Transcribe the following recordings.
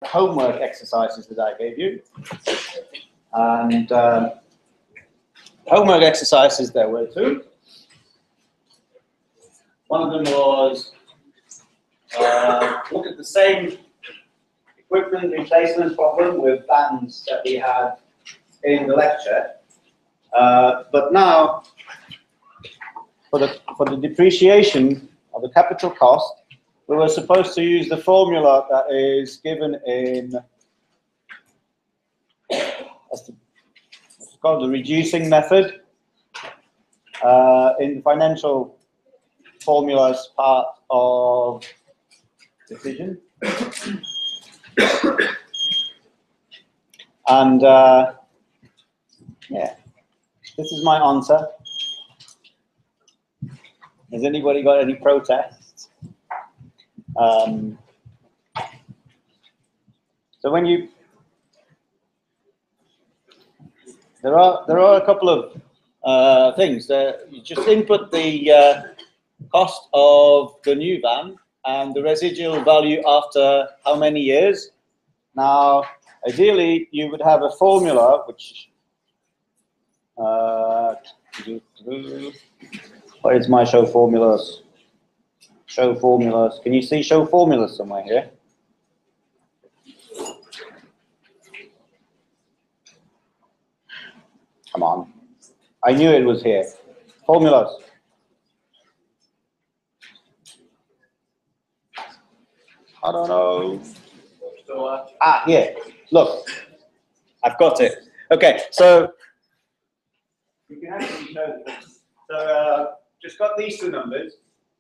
homework exercises that I gave you. And homework exercises, there were two. One of them was look at the same equipment replacement problem with bands that we had in the lecture. But now, for the depreciation of the capital cost, we were supposed to use the formula that is given in what's called the reducing method in the financial formulas part of decision. And yeah, this is my answer. Has anybody got any protests? So when you there are a couple of things that you just input the cost of the new van and the residual value after how many years. Now, ideally, you would have a formula which where is my show formulas? Show formulas. Can you see show formulas somewhere here? Come on. I knew it was here. Formulas. I don't know. Here. Look. I've got it. Okay, so you can actually show this. So just got these two numbers.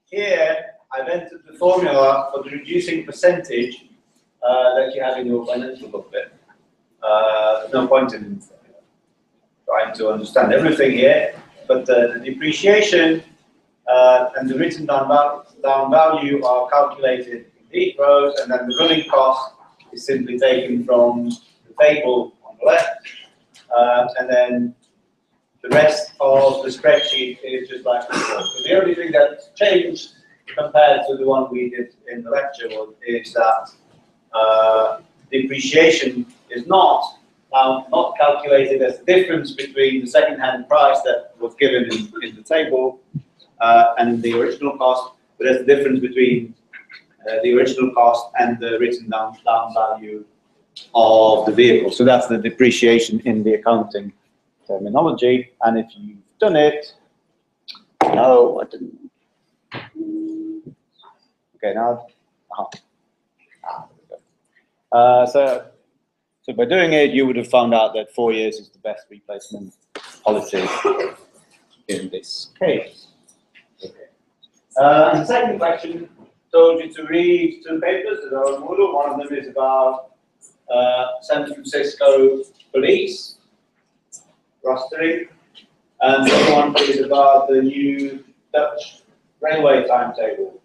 Here, I've entered the formula for the reducing percentage that you have in your financial booklet. There's no point in trying to understand everything here, but the depreciation and the written down value are calculated in these rows, and then the running cost is simply taken from the table on the left, and then the rest of the spreadsheet is just like before. So the only thing that's changed compared to the one we did in the lecture is that depreciation is not calculated as the difference between the second-hand price that was given in the table and the original cost, but as the difference between the original cost and the written down value of the vehicle. So that's the depreciation in the accounting terminology. And if you've done it, no, I didn't. Okay, now, so by doing it, you would have found out that 4 years is the best replacement policy in this case. Okay. And the second question told you to read two papers that are on Moodle. One of them is about San Francisco police rostering, and the other one is about the new Dutch railway timetable.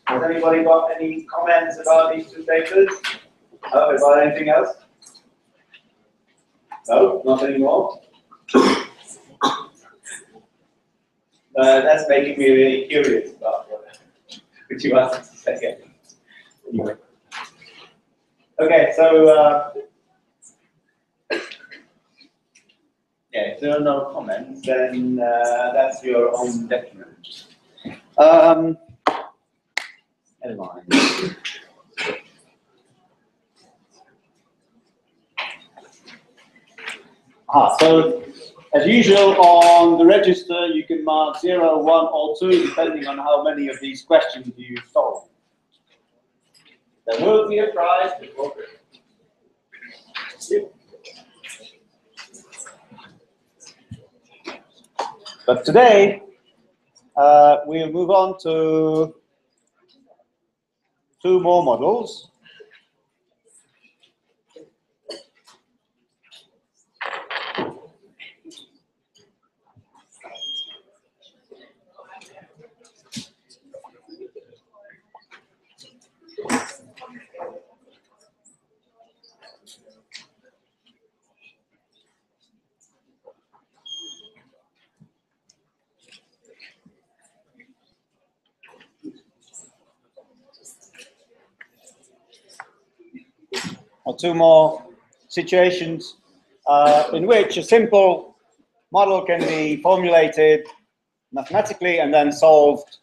Has anybody got any comments about these two papers? Oh, about anything else? No, not anymore. That's making me really curious about what you asked to say again. Anyway. Okay, so yeah, if there are no comments, then that's your own detriment. Never mind. So as usual on the register, you can mark 0, 1, or 2, depending on how many of these questions you solve. There will be a prize before Christmas. But today, we'll move on to 2 more models. or two more situations in which a simple model can be formulated mathematically and then solved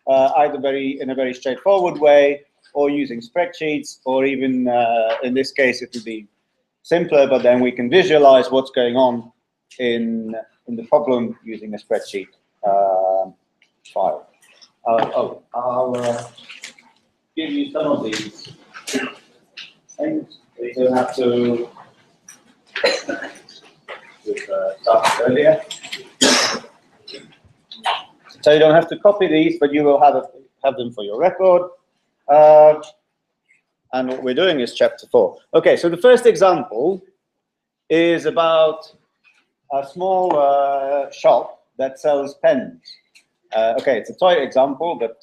either in a very straightforward way, or using spreadsheets, or even in this case it would be simpler, but then we can visualize what's going on in the problem using a spreadsheet file. I'll give you some of these things. You don't have to start earlier. So you don't have to copy these, but you will have them for your record. And what we're doing is chapter 4. Okay, so the first example is about a small shop that sells pens. Okay, it's a toy example, but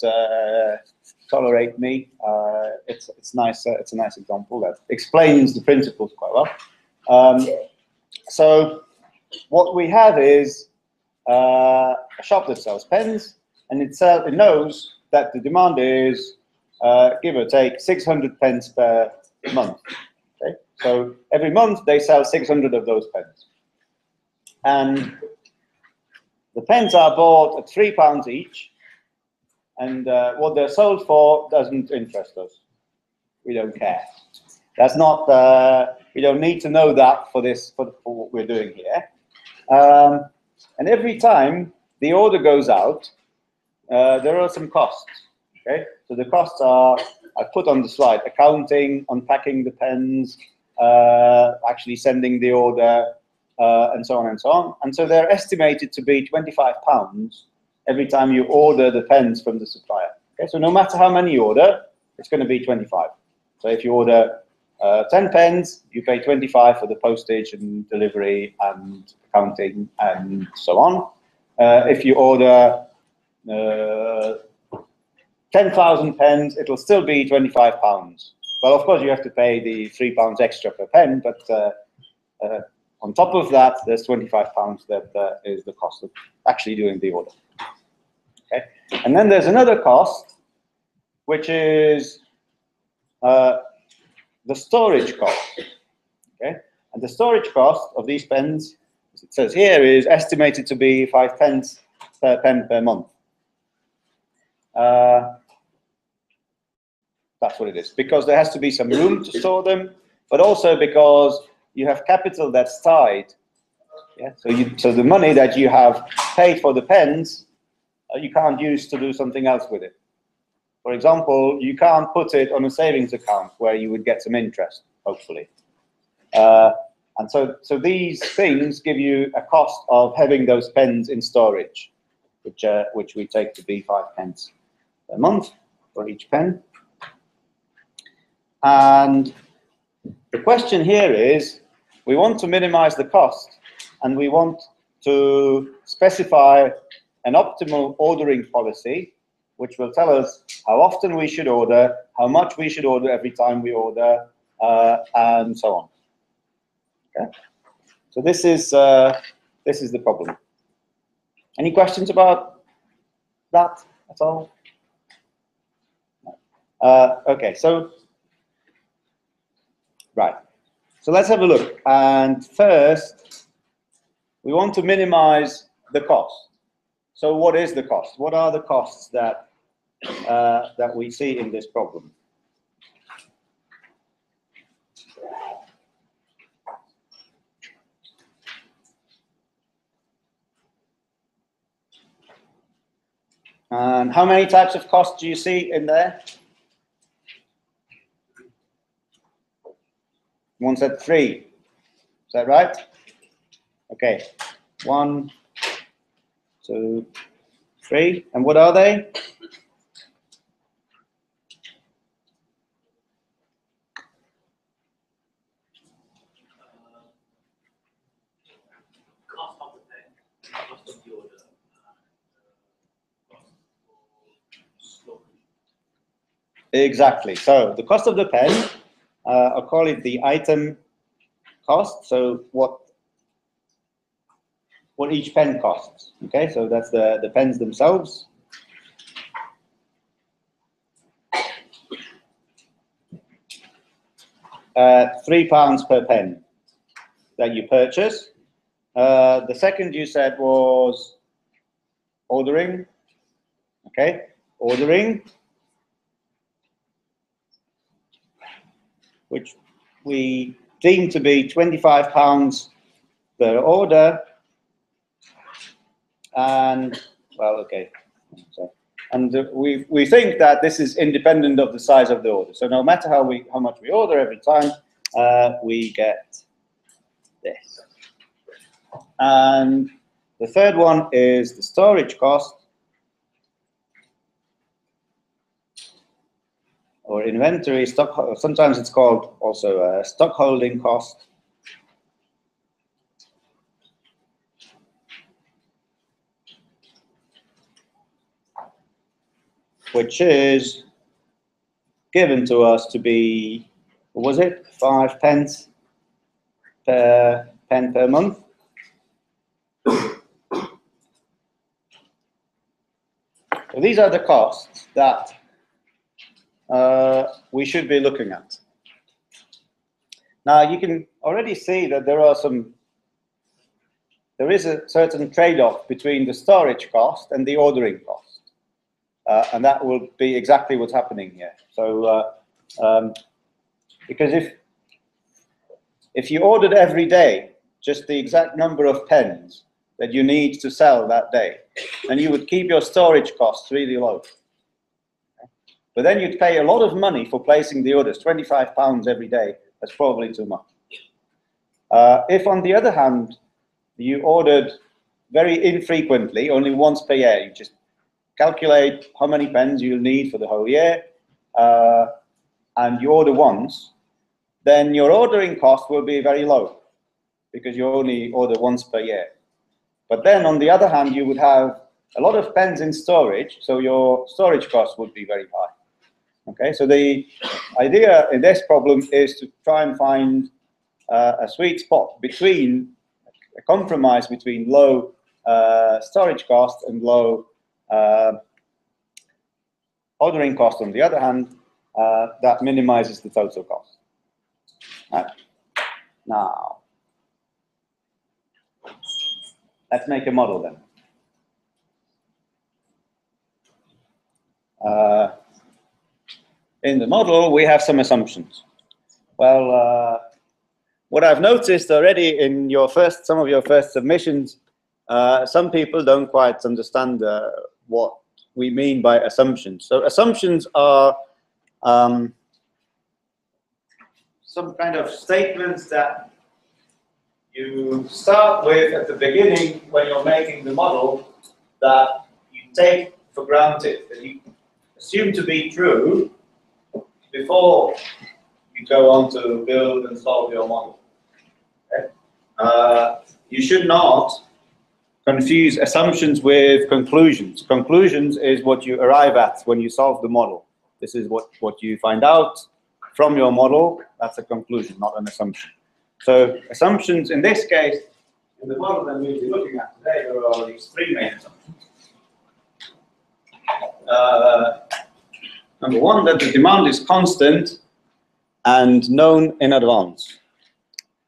tolerate me. It's nice. It's a nice example that explains the principles quite well. So what we have is a shop that sells pens, and it knows that the demand is give or take 600 pens per month. Okay, so every month they sell 600 of those pens, and the pens are bought at £3 each, and what they're sold for doesn't interest us. We don't care. That's not. We don't need to know that for what we're doing here. And every time the order goes out, there are some costs. Okay, so the costs are, I've put on the slide: accounting, unpacking the pens, actually sending the order, and so on and so on. And so they're estimated to be £25 every time you order the pens from the supplier. Okay, so no matter how many you order, it's going to be 25. So if you order 10 pens, you pay 25 for the postage and delivery and accounting and so on. If you order 10,000 pens, it'll still be £25. Well, of course, you have to pay the £3 extra per pen, but on top of that, there's £25 that is the cost of actually doing the order. Okay, and then there's another cost, which is the storage cost. Okay, and the storage cost of these pens, as it says here, is estimated to be 5 pence per pen per month. That's what it is, because there has to be some room to store them, but also because you have capital that's tied. Yeah, so the money that you have paid for the pens, you can't use to do something else with it. For example, you can't put it on a savings account where you would get some interest, hopefully. And so these things give you a cost of having those pens in storage, which we take to be 5 pence per month for each pen. And the question here is, we want to minimize the cost, and we want to specify an optimal ordering policy, which will tell us how often we should order, how much we should order every time we order, and so on. Okay, so this is the problem. Any questions about that at all? Okay, so right. So let's have a look. And first, we want to minimize the cost. So what is the cost? What are the costs that that we see in this problem? And how many types of costs do you see in there? One said 3. Is that right? Okay. 1, 2, 3. And what are they? Cost of the pen, cost of the order, cost for storage. Exactly. So the cost of the pen, I'll call it the item cost. So what each pen costs. Okay, so that's the pens themselves. £3 per pen that you purchase. The second you said was ordering. Okay, ordering, which we deem to be £25 per order. And, well, okay. So, and we think that this is independent of the size of the order. So no matter how much we order every time, we get this. And the third one is the storage cost, or inventory stock. Sometimes it's called also stock holding cost. Which is given to us to be, what was it, 5 pence per pen per month. So these are the costs that we should be looking at. Now you can already see that there is a certain trade-off between the storage cost and the ordering cost. And that will be exactly what's happening here. So, because if you ordered every day just the exact number of pens that you need to sell that day, then you would keep your storage costs really low. But then you'd pay a lot of money for placing the orders. £25 every day, that's probably too much. If, on the other hand, you ordered very infrequently, only once per year, you just calculate how many pens you'll need for the whole year, and you order once, then your ordering cost will be very low because you only order once per year. But then, on the other hand, you would have a lot of pens in storage, so your storage cost would be very high. Okay, so the idea in this problem is to try and find a sweet spot between, a compromise between low storage cost and low ordering cost on the other hand, that minimizes the total cost. Right. Now, let's make a model then. In the model, we have some assumptions. Well, what I've noticed already in some of your first submissions, some people don't quite understand what we mean by assumptions. So assumptions are some kind of statements that you start with at the beginning when you're making the model that you take for granted, that you assume to be true before you go on to build and solve your model. Okay? You should not confuse assumptions with conclusions. Conclusions is what you arrive at when you solve the model. This is what you find out from your model. That's a conclusion, not an assumption. So assumptions in this case, in the model that we'll be looking at today, there are these three main assumptions. Number one, that the demand is constant and known in advance.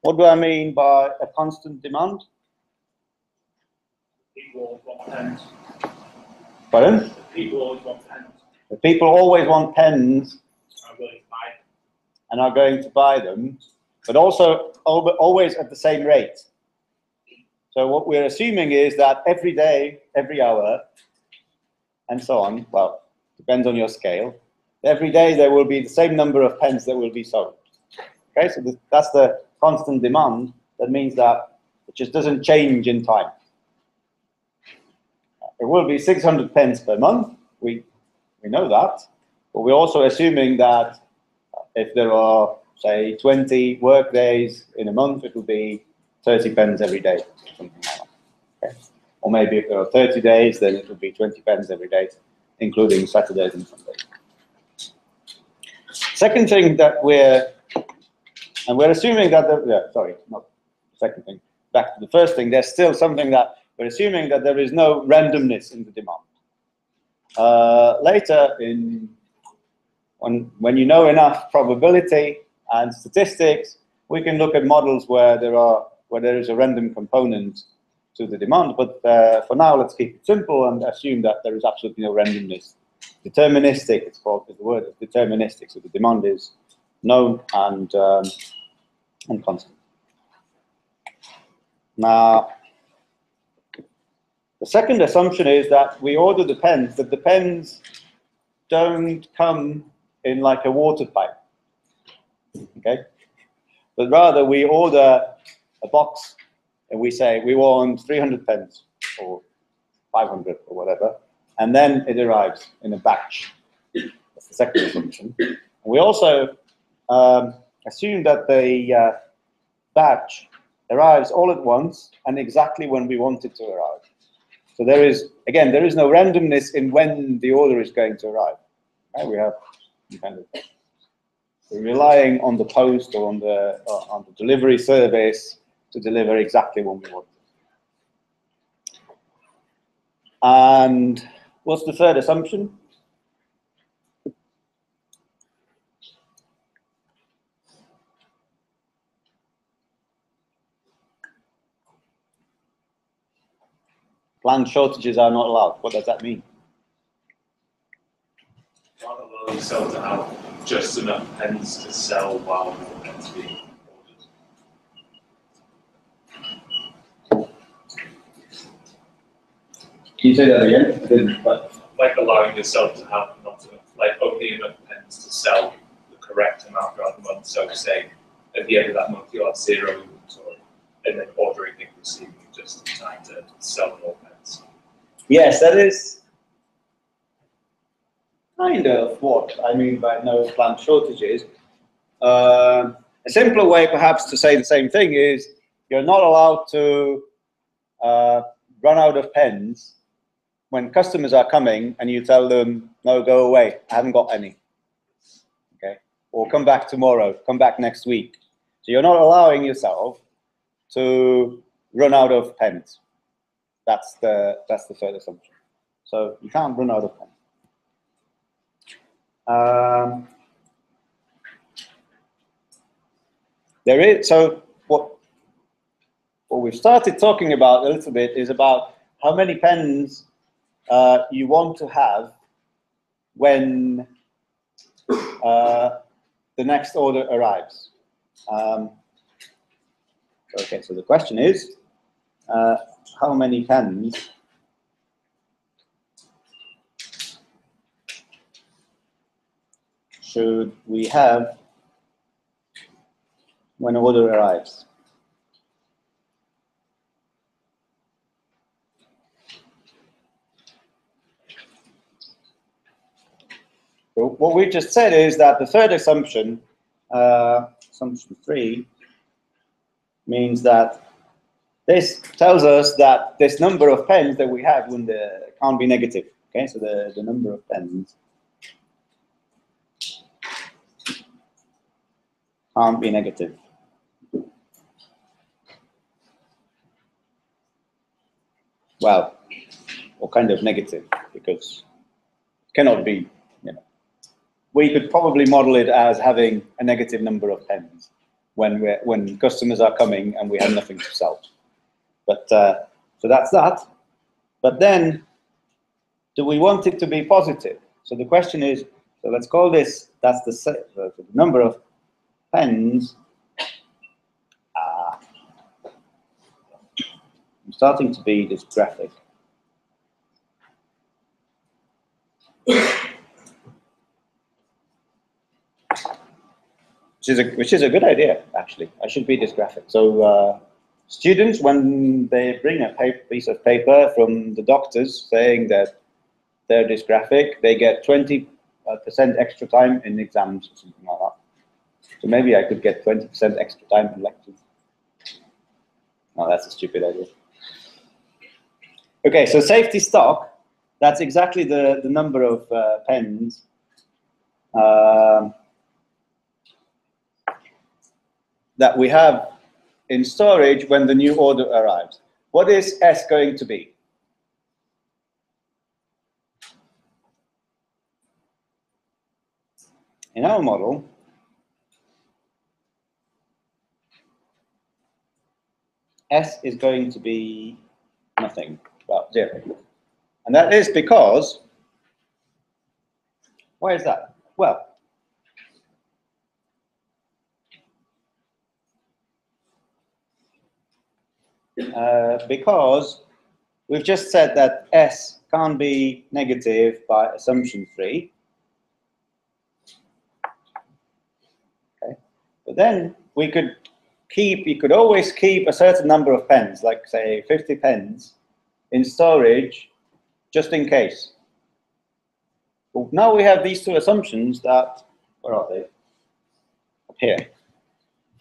What do I mean by a constant demand? People want pens. Pardon? People always want pens. The people always want pens I'm willing to buy them. and are going to buy them, but also always at the same rate. So what we're assuming is that every day, every hour, and so on, well, depends on your scale, every day there will be the same number of pens that will be sold. Okay, so that's the constant demand. That means that it just doesn't change in time. It will be 600 pens per month. We know that, but we're also assuming that if there are, say, 20 work days in a month, it will be 30 pens every day, something like that. Okay? Or maybe if there are 30 days, then it will be 20 pens every day, including Saturdays and Sundays. Second thing that we're assuming that sorry, not the second thing. Back to the first thing. There's still something that we're assuming that there is no randomness in the demand. Later, when you know enough probability, And statistics, we can look at models where there is a random component to the demand, but for now, let's keep it simple and assume that there is absolutely no randomness. Deterministic, it's called, the word is deterministic, so the demand is known and constant. Now, the second assumption is that we order the pens, that the pens don't come in like a water pipe, okay? But rather we order a box and we say we want 300 pens or 500 or whatever, and then it arrives in a batch. That's the second assumption. We also assume that the batch arrives all at once and exactly when we want it to arrive. So there is no randomness in when the order is going to arrive. Okay? We have kind of, we're relying on the post or on the delivery service to deliver exactly when we want it. And what's the third assumption? Planned shortages are not allowed. What does that mean? Not allow yourself to have just enough pens to sell while the pens being ordered. Can you say that again? Like allowing yourself to have not enough, like only enough pens to sell the correct amount throughout the month. So say at the end of that month you'll have 0 inventory, and then ordering and receiving just in time to sell more pens. Yes, that is kind of what I mean by no planned shortages. A simpler way, perhaps, to say the same thing is you're not allowed to run out of pens when customers are coming and you tell them, no, go away, I haven't got any. Okay? Or come back tomorrow, come back next week. So you're not allowing yourself to run out of pens. That's the third assumption. So you can't run out of pens. There is, so what we've started talking about a little bit is about how many pens you want to have when the next order arrives. Okay, so the question is, how many pens should we have when order arrives? So what we just said is that the third assumption, assumption 3, means that this tells us that this number of pens that we have can't be negative. Okay, so the number of pens can't be negative. Well, or kind of negative, because it cannot be, you know. We could probably model it as having a negative number of pens when customers are coming and we have nothing to sell. But so that's that. But then, do we want it to be positive? So the question is, so let's call this, that's the number of pens. I'm starting to be this graphic. Which is a good idea, actually. I should be this graphic. So students, when they bring a piece of paper from the doctors saying that they're dysgraphic, they get 20% extra time in exams or something like that. So maybe I could get 20% extra time in lectures. No, that's a stupid idea. Okay, so safety stock, that's exactly the number of pens that we have in storage when the new order arrives. What is S going to be? In our model, S is going to be nothing, well, 0. And that is because, why is that? Well, because we've just said that S can't be negative by assumption 3. Okay. But then we could always keep a certain number of pens, like say 50 pens, in storage, just in case. Well, now we have these two assumptions that, where are they? Up here.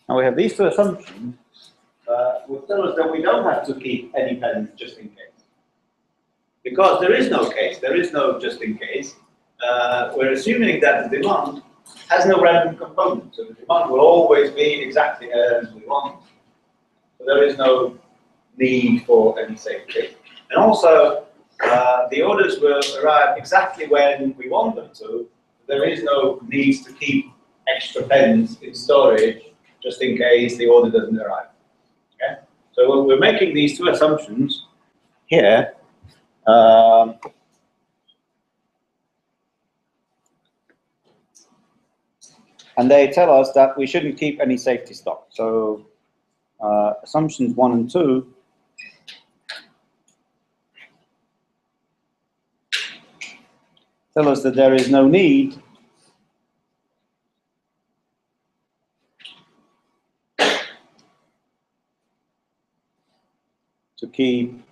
Now we have these two assumptions which tell us that we don't have to keep any pens just in case. Because there is no case, there is no just in case. We're assuming that the demand has no random component, so the demand will always be exactly as we want. So there is no need for any safety. And also, the orders will arrive exactly when we want them to. There is no need to keep extra pens in storage just in case the order doesn't arrive. Okay? So we're making these two assumptions here. And they tell us that we shouldn't keep any safety stock. So assumptions 1 and 2 tell us that there is no need to keep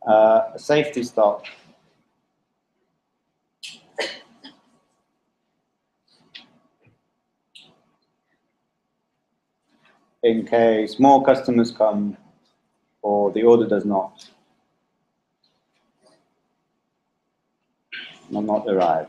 a safety stock in case more customers come or the order does not arrive.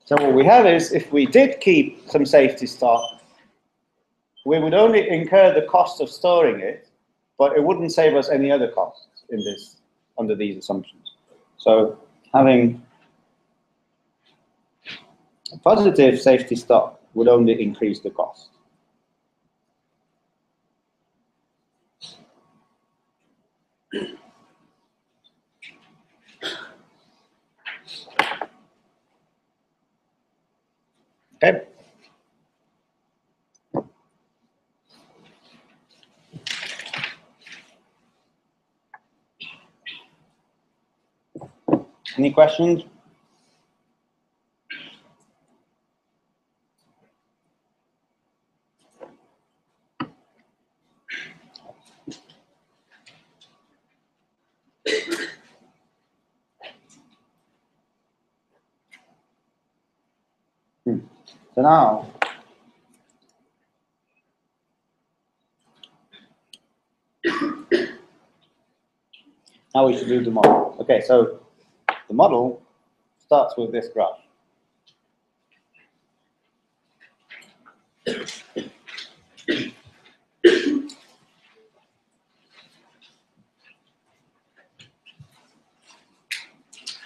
So what we have is, if we did keep some safety stock, we would only incur the cost of storing it, but it wouldn't save us any other costs in this, under these assumptions. So having a positive safety stock would only increase the cost. Okay. Any questions? So now, we should do the model. Okay, so the model starts with this graph.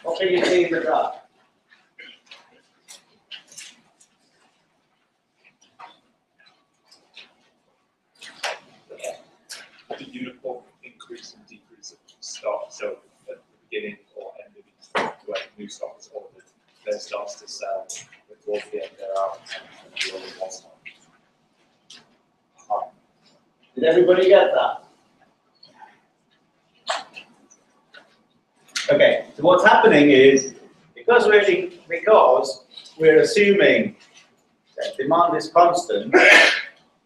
What can you see in the graph? The uniform increase and decrease of stock. So at the beginning or end of each stock, when new stock is ordered, then starts to sell. Towards the end, there are the order last time. Did everybody get that? Okay, so what's happening is, because we're assuming that demand is constant,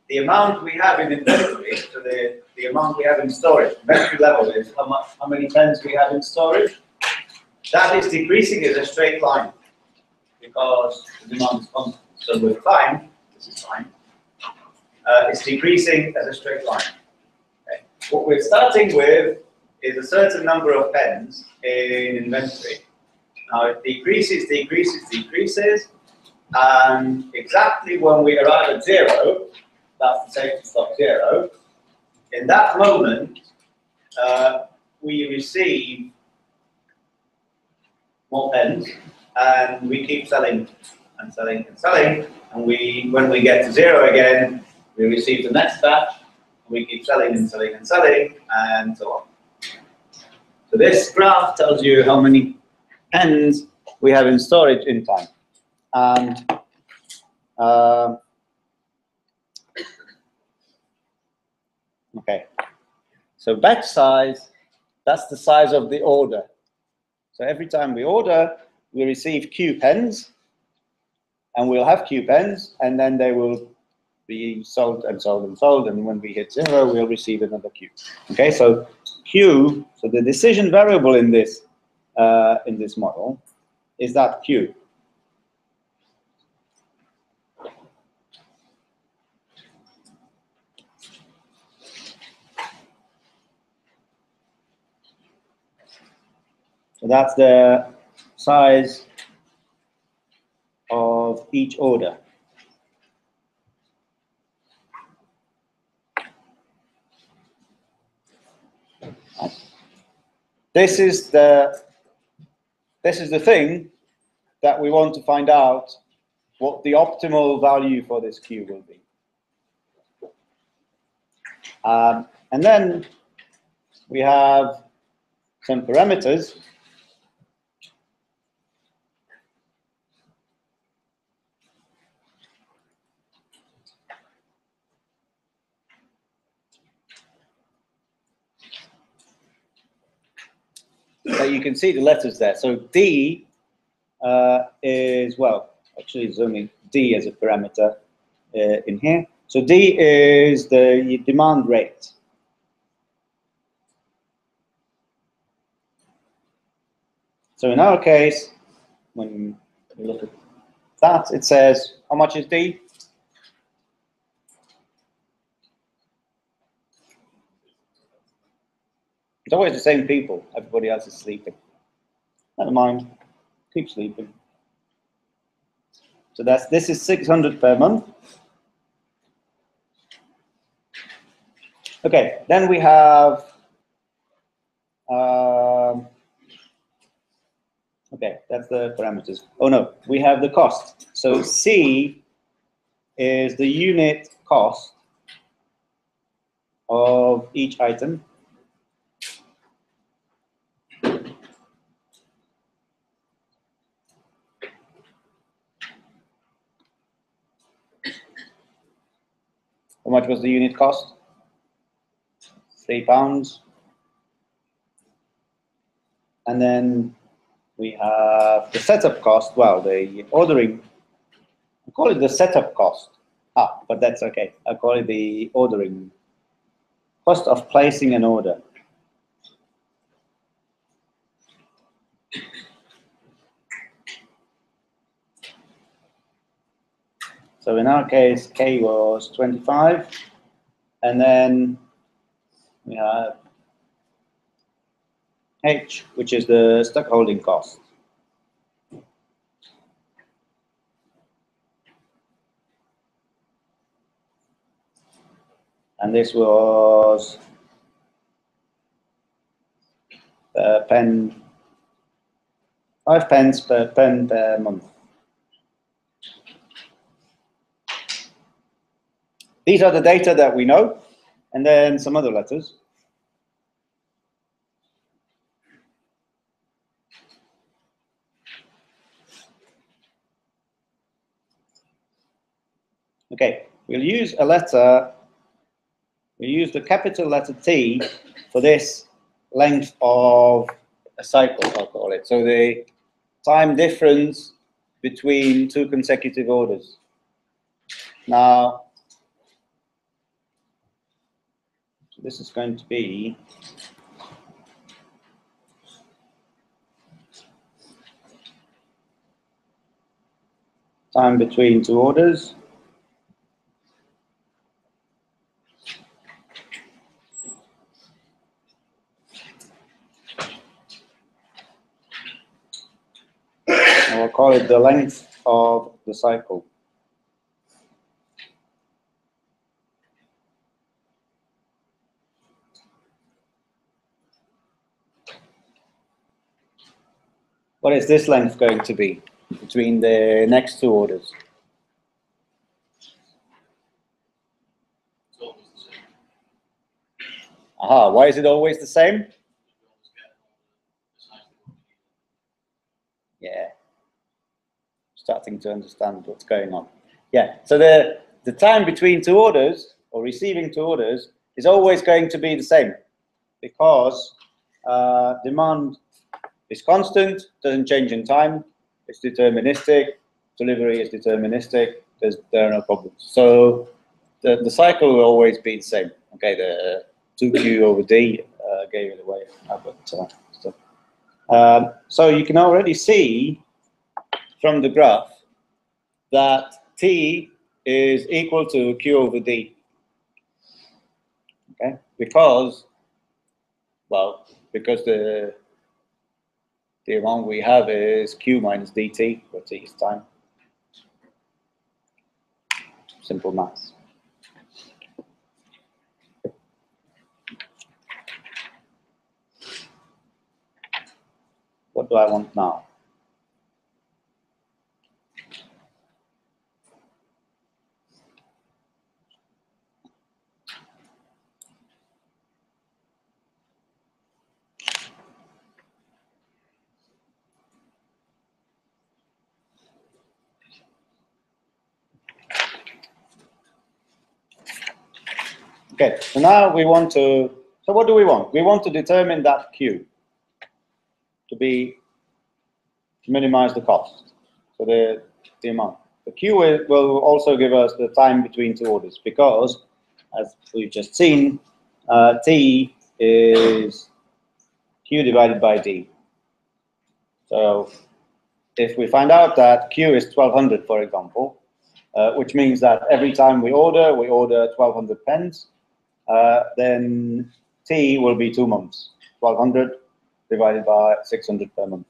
the amount we have in inventory, so the amount we have in storage, inventory level is how many pens we have in storage, that is decreasing as a straight line because the demand is constant. So with time, this is time, it's decreasing as a straight line. Okay. What we're starting with is a certain number of pens in inventory. Now it decreases, decreases, decreases, And exactly when we arrive at 0, that's the safety stock 0, in that moment, we receive more pens, and we keep selling and selling and selling, and when we get to 0 again, we receive the next batch, and we keep selling and selling and selling, and so on. So this graph tells you how many pens we have in storage in time. And okay, so batch size, that's the size of the order. So every time we order, we receive Q pens, and we'll have Q pens, and then they will be sold and sold and sold, and when we hit 0, we'll receive another Q. Okay, so Q, so the decision variable in this model is that Q. So that's the size of each order. This is the thing that we want to find out what the optimal value for this Q will be. And then we have some parameters. So you can see the letters there. So D is, well, actually there's only D as a parameter in here. So D is the demand rate. So in our case, when we look at that, it says, how much is D? It's always the same people. Everybody else is sleeping. Never mind. Keep sleeping. So this is 600 per month. Okay, then we have okay, that's the parameters. Oh no, we have the cost. So C is the unit cost of each item. How much was the unit cost? £3. And then we have the setup cost. Well, the ordering, I call it the setup cost. But that's okay. I call it the ordering cost of placing an order. So in our case, K was 25, and then we have H, which is the stock holding cost. And this was pen, 5 pence per pen per month. These are the data that we know, and then some other letters. Okay, we'll use a letter, we'll use the capital letter T for this length of a cycle, I'll call it. So the time difference between 2 consecutive orders. Now, this is going to be time between 2 orders. And we'll call it the length of the cycle. What is this length going to be between the next two orders? Aha, why is it always the same? Yeah, starting to understand what's going on. Yeah, so the time between two orders, or receiving two orders, is always going to be the same, because demand is constant, doesn't change in time, it's deterministic, delivery is deterministic, there are no problems. So the cycle will always be the same. Okay, the 2Q over D gave it away. So you can already see from the graph that T is equal to Q over D. Okay, because the amount we have is Q minus dt, where T is time. Simple maths. What do I want now? Okay, so now we want to, so what do we want? We want to determine that Q to minimize the cost, so the amount. The Q will also give us the time between two orders, because, as we've just seen, T is Q divided by D. So if we find out that Q is 1200, for example, which means that every time we order 1200 pens, then T will be 2 months. 1200 divided by 600 per month.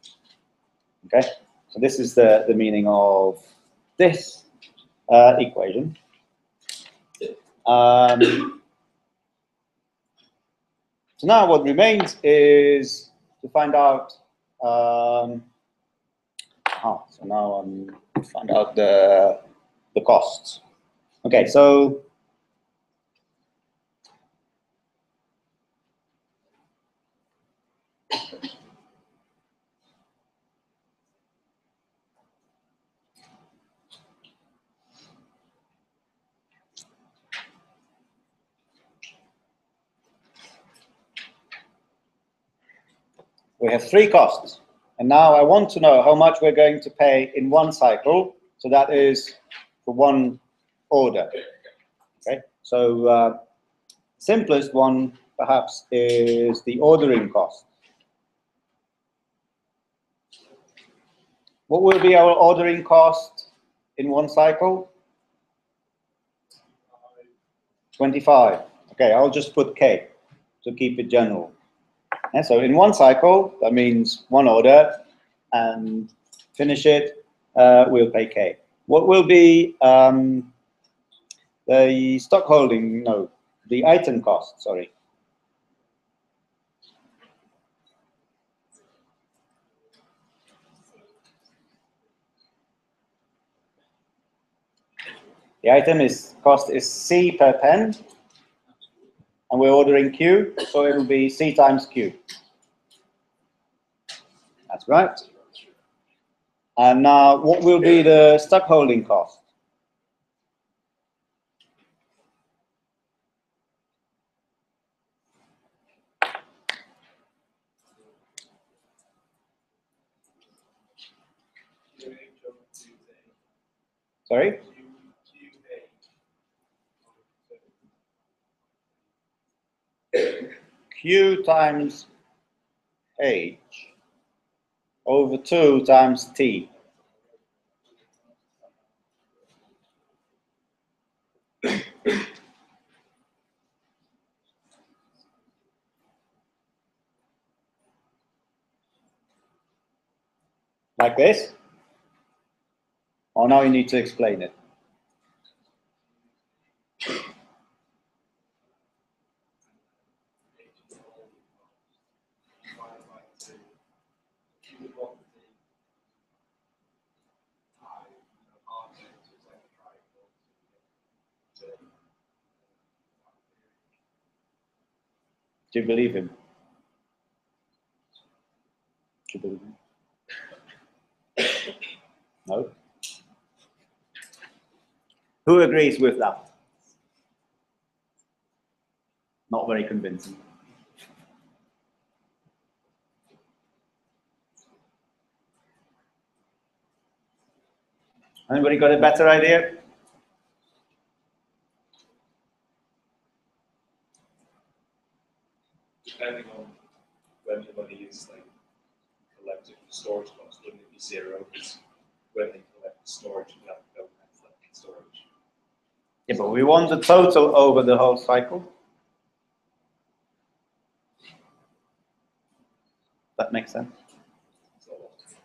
Okay, so this is the meaning of this equation. So now what remains is to find out. So now find out the costs. Okay, so we have 3 costs, and now I want to know how much we're going to pay in one cycle. So that is for one order. Okay, so simplest one perhaps is the ordering cost. What will be our ordering cost in one cycle? 25. Okay, I'll just put K to keep it general. And so in one cycle, that means one order, and finish it, we'll pay K. What will be the stock holding? No, the item cost, sorry. The item cost is C per pen, and we're ordering Q, so it will be C times Q. That's right. And now, what will be the stock holding cost? Sorry? Q times H over 2 times T. Like this. Or now you need to explain it. Do you believe him? Do you believe him? No? Who agrees with that? Not very convincing. Anybody got a better idea? Depending on when the money is like collected for storage costs, wouldn't it be zero? Because when they collect the storage, you have to go and collect the storage. Yeah, but we want the total over the whole cycle. That makes sense. So,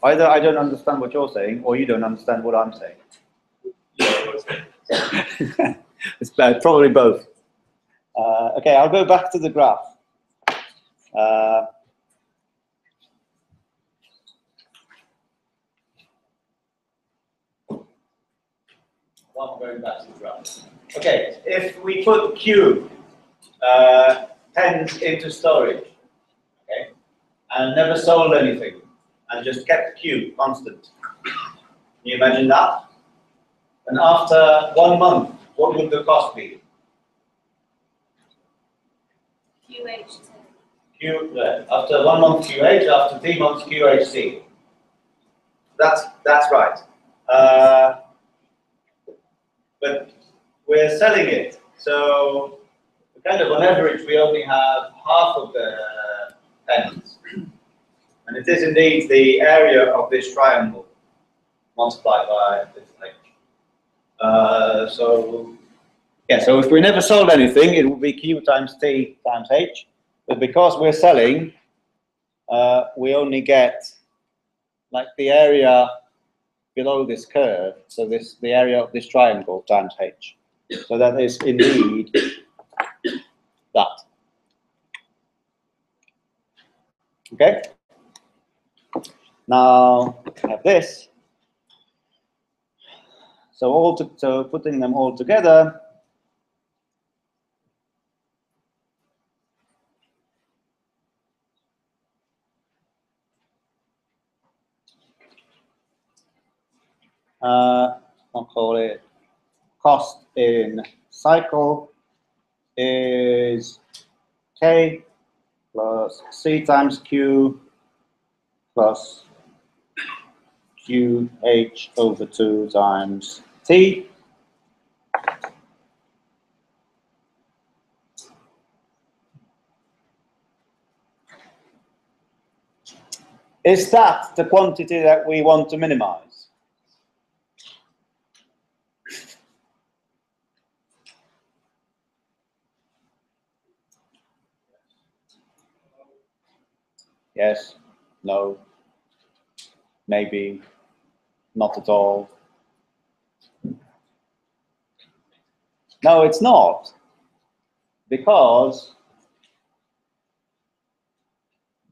Either I don't understand what you're saying, or you don't understand what I'm saying. yeah, It's probably both. Okay, I'll go back to the graph. Well, going back to the graph. Okay, if we put Q pens into storage, okay, and never sold anything, and just kept Q constant, can you imagine that? And after 1 month, what would the cost be? QH10. After 1 month QH, after 3 months QHC. That's right. But we're selling it, so kind of on average we only have half of the pens. And it is indeed the area of this triangle multiplied by this length. So if we never sold anything, it would be Q times T times H. But because we're selling, we only get like the area below this curve, so the area of this triangle times H. So that is indeed that. Okay? Now I have this. So putting them all together, I'll call it cost in cycle is K plus C times Q plus QH over 2 times T. Is that the quantity that we want to minimize? Yes, no, maybe, not at all. No, it's not, because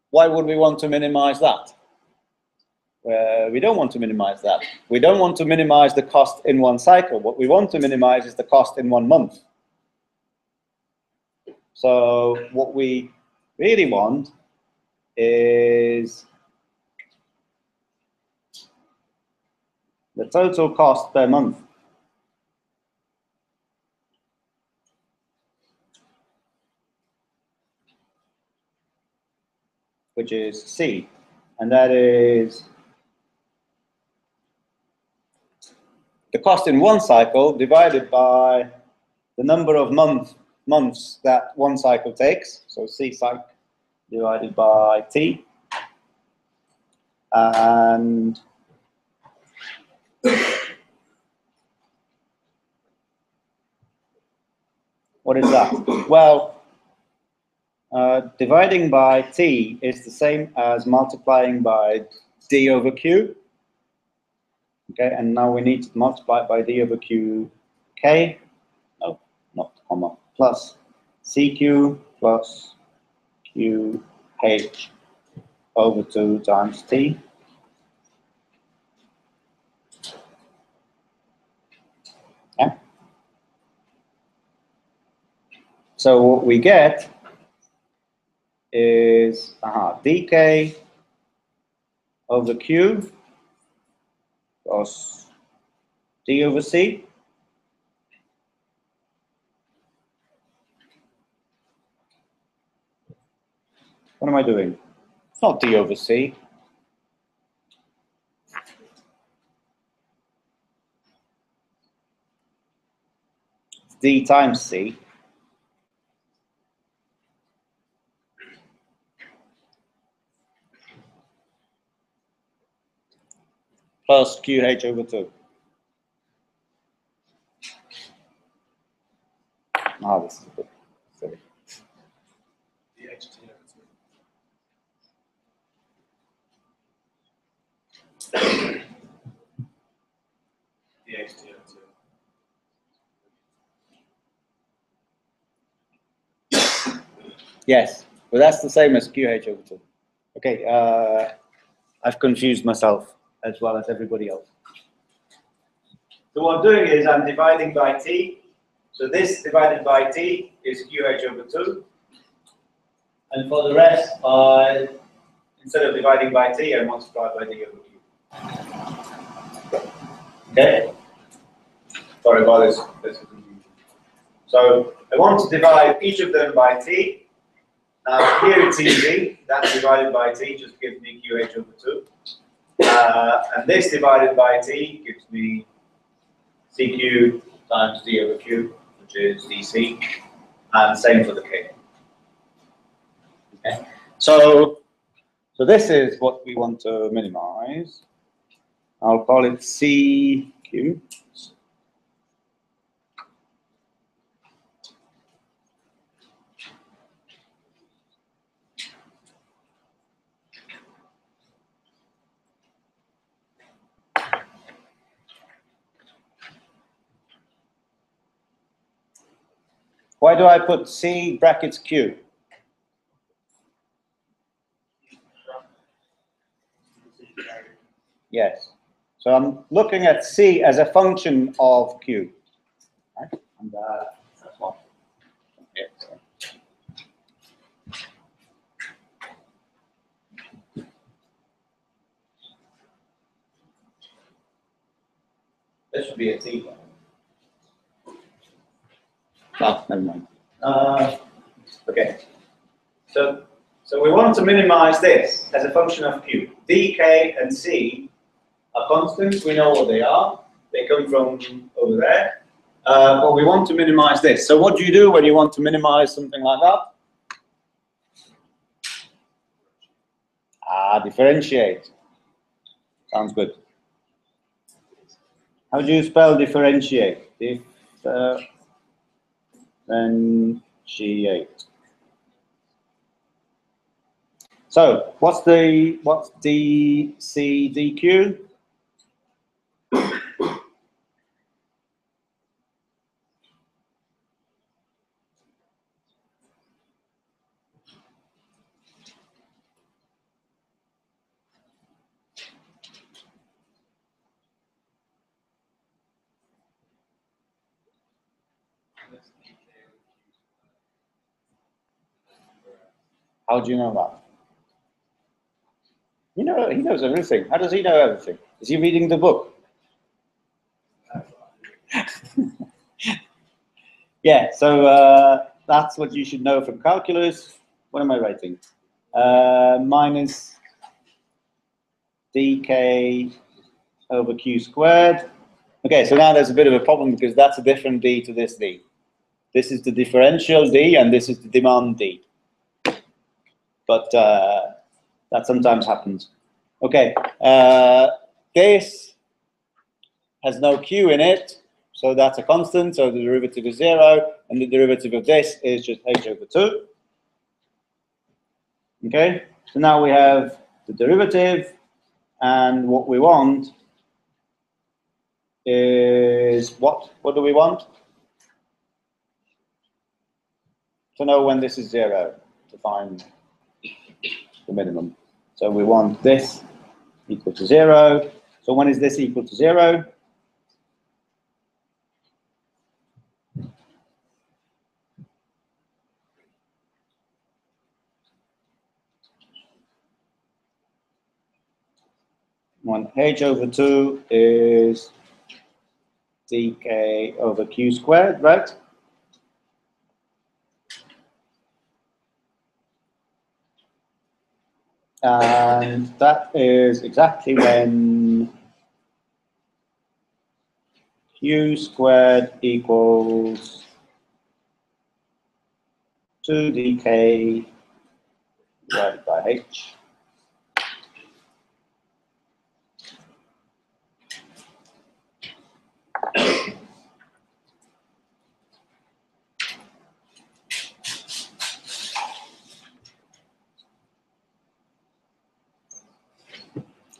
why would we want to minimize that? We don't want to minimize that. We don't want to minimize the cost in 1 cycle. What we want to minimize is the cost in 1 month. So what we really want is the total cost per month. Which is C, and that is the cost in 1 cycle divided by the number of months that 1 cycle takes, so C cycle divided by T, and what is that? Well, dividing by T is the same as multiplying by D over Q. Okay, and now we need to multiply it by d over qk, no, not comma, plus cq plus qh over 2 times t. Yeah. So what we get is dk over q plus d over c. What am I doing? It's not d over c. It's d times c. Plus qh over 2. This is a bit silly. Yes, but that's the same as qh over 2. Okay, I've confused myself as well as everybody else. So what I'm doing is I'm dividing by t. So this divided by t is qh over 2. And for the rest, instead of dividing by t, I multiply by d over q. Okay? Sorry about this. So I want to divide each of them by t. Now here it's easy. That divided by t just gives me qh over 2. And this divided by t gives me cq times d over q, which is dc. And same for the k. Okay. So this is what we want to minimize. I'll call it CQ. Why do I put C brackets Q? Yes. So I'm looking at C as a function of Q. Right? And that's one. Yeah, so. This should be a T one. Oh, never mind. Okay. So we want to minimize this as a function of Q. D, K, and C are constants. We know what they are. They come from over there. But we want to minimize this. So what do you do when you want to minimize something like that? Differentiate. Sounds good. How do you spell differentiate? Differentiate. So what's dc dq? How do you know that? He knows everything. How does he know everything? Is he reading the book? Yeah, so that's what you should know from calculus. What am I writing? Minus dk over q squared. Okay, so now there's a bit of a problem because that's a different d to this d. This is the differential d and this is the demand d. But that sometimes happens. Okay, this has no q in it, so that's a constant, so the derivative is 0, and the derivative of this is just h over 2. Okay, so now we have the derivative, and what we want is what? What do we want? To know when this is 0, to find the minimum. So we want this equal to 0. So when is this equal to 0? When h over 2 is dk over q squared, right? And that is exactly when q squared equals 2 dk divided by h.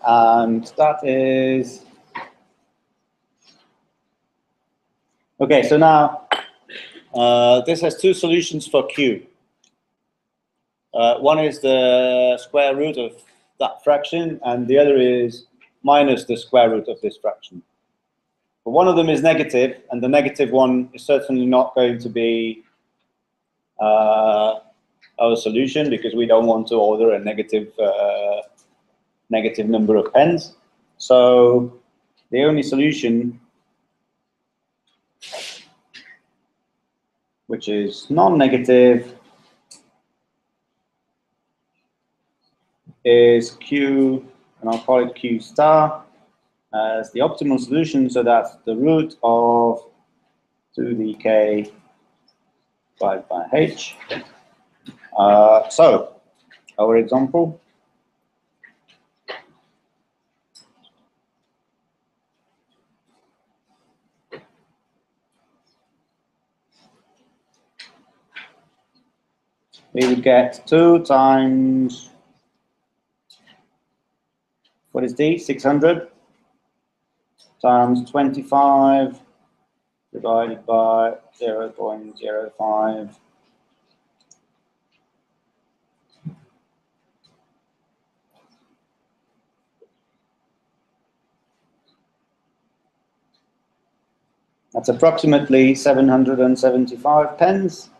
And that is, okay, so now this has two solutions for q. One is the square root of that fraction, and the other is minus the square root of this fraction. But one of them is negative, and the negative one is certainly not going to be our solution, because we don't want to order a negative number of pens. So the only solution, which is non-negative, is q, and I'll call it q star, as the optimal solution. So that's the root of 2 dk divided by h. So our example. We would get 2 times, what is d? 600 times 25 divided by 0.05. That's approximately 775 pens.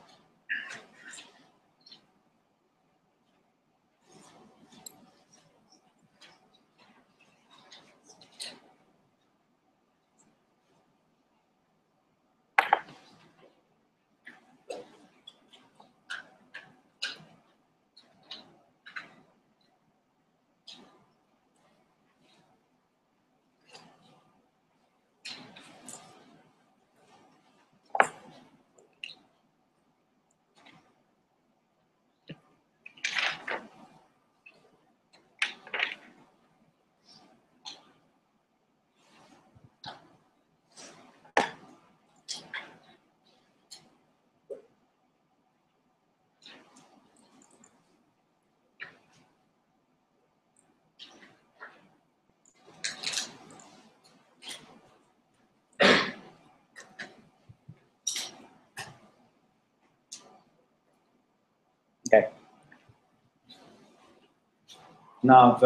Okay. Now,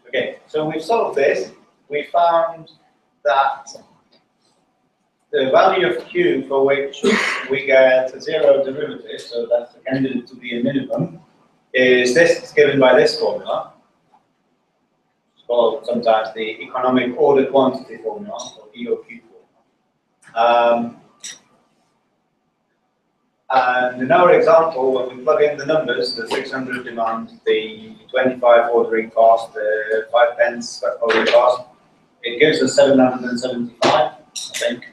okay, so we've solved this. We found that the value of q for which we get a 0 derivative, so that's the candidate to be a minimum, is this. It's given by this formula. It's called sometimes the economic ordered quantity formula, or EOQ formula. And in our example, when we plug in the numbers, the 600 demand, the 25 ordering cost, the 5 pence ordering cost, it gives us 775, I think.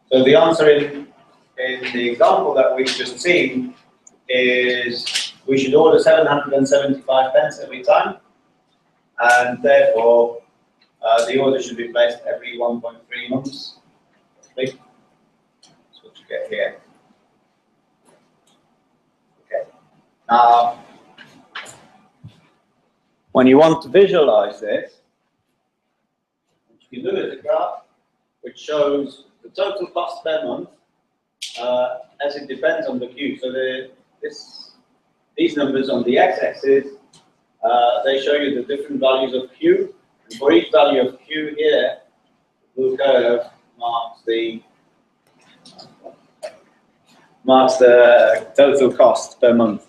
So the answer in the example that we've just seen is we should order 775 pence every time, and therefore the order should be placed every 1.3 months. That's what you get here. Okay. Now, when you want to visualize this, you can look at the graph, which shows the total cost per month, as it depends on the queue. So these numbers on the x-axis, they show you the different values of Q. And for each value of Q here, the blue curve marks the total cost per month.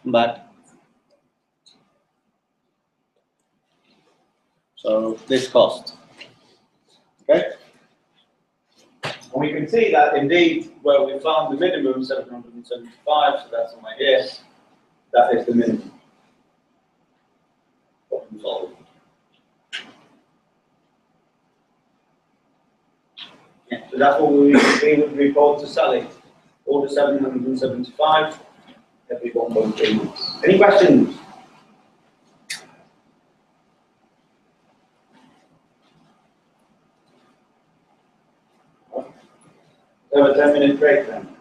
Back. So this cost. Okay? And we can see that indeed, where we found the minimum 775, so that's on my here, that is the minimum. Problem solved. Yeah, so that's what we would report to Sally. Order 775 every 1.3 months. Any questions? Have a 10-minute break then.